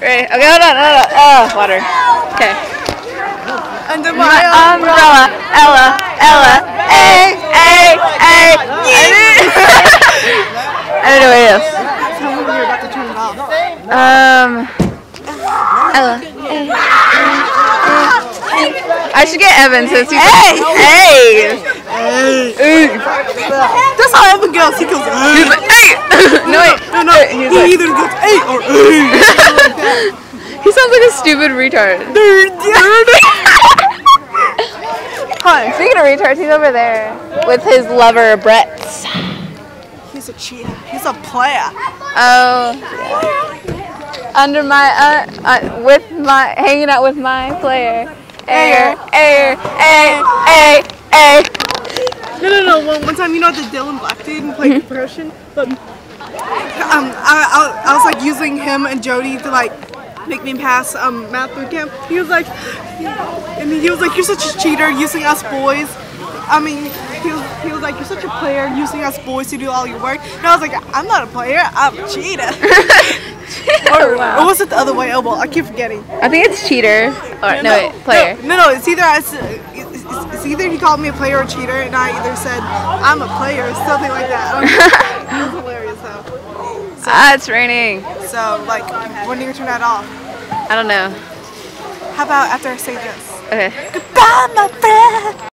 Ready? Okay, hold on. Oh, water. Okay. Under My umbrella, Ella, A. I don't know what it is. Tell me when you're about to turn it off. Ella, I should get Evan since he's Hey! That's how Evan goes. He goes, He's like, hey! No, wait. No. He's He like, either goes, hey, or hey. he sounds like a stupid retard. Huh, speaking of retards, he's over there with his lover, Brett. He's a cheater. He's a player. Oh, yeah. Under my, hanging out with my player. Air. No. One time, you know the Dylan Black dude who played percussion? But, I was like using him and Jody to like make me pass math boot camp. He was like, you're such a cheater using us boys. I mean, he was like, you're such a player using us boys to do all your work. And I was like, I'm not a player, I'm a cheater. Or was it the other way? Oh well, I keep forgetting. I think it's cheater. Or no, player. No. It's either he called me a player or cheater, and I either said I'm a player or something like that. It was hilarious though. It's raining. So like, when do you turn that off? I don't know. How about after I say this? Okay. Goodbye, my friend.